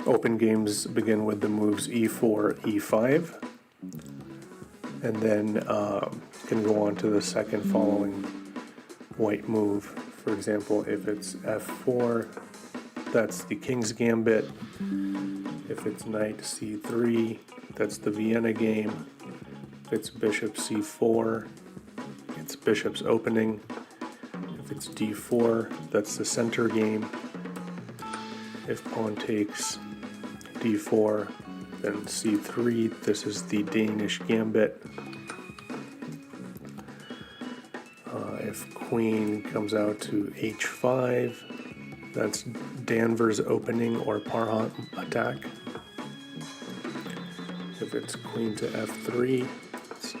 Open games begin with the moves e4, e5, and then can go on to the second following white move. For example, if it's f4, that's the King's Gambit. If it's knight c3, that's the Vienna game. If it's bishop c4, it's bishop's opening. If it's d4, that's the center game. If pawn takes d4, then c3, this is the Danish Gambit. If queen comes out to h5, that's Danvers opening or Parham attack. If it's queen to f3, it's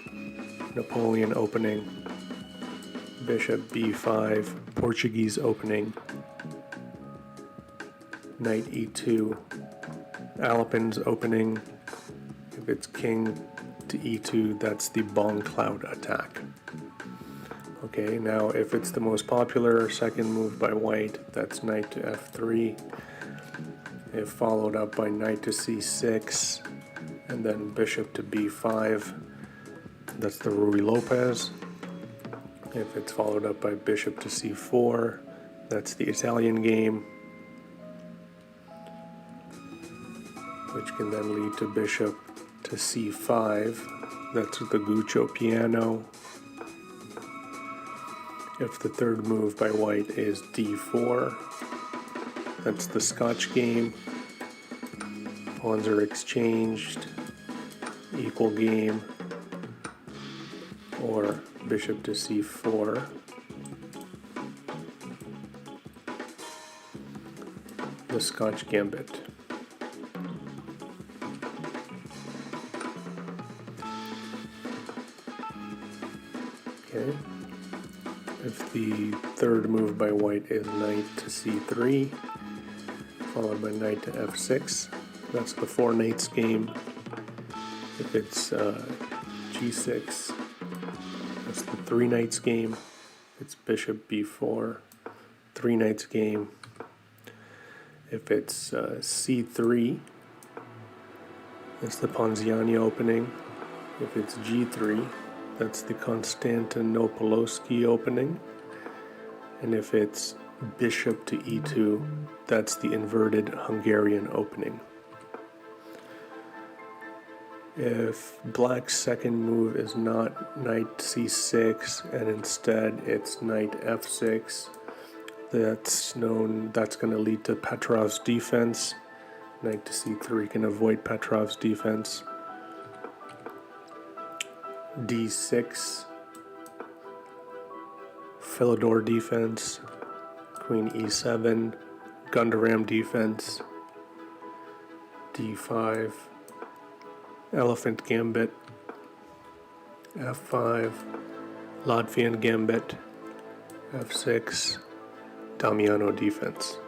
Napoleon opening. Bishop b5, Portuguese opening. Knight e2, Alpins opening. If it's king to e2, that's the Bongcloud attack. Okay, now if it's the most popular second move by white, that's knight to f3. If followed up by knight to c6, and then bishop to b5, that's the Ruy Lopez. If it's followed up by bishop to c4, that's the Italian game, which can then lead to bishop to c5, that's the Guccio piano. If the third move by white is d4, that's the Scotch game. Pawns are exchanged, equal game, or bishop to c4. The Scotch Gambit. Okay. If the third move by white is knight to c3, followed by knight to f6, that's the four knights game. If it's g6, that's the three knights game. If it's bishop b4, three knights game. If it's c3, that's the Ponziani opening. If it's g3, that's the Konstantinopolski opening. And if it's bishop to e2, that's the inverted Hungarian opening. If black's second move is not knight c6 and instead it's knight f6, that's going to lead to Petrov's defense. Knight to c3 can avoid Petrov's defense. d6, Philidor defense. Queen e7, Gundaram defense. d5, Elephant Gambit. f5, Latvian Gambit. f6, Damiano defense.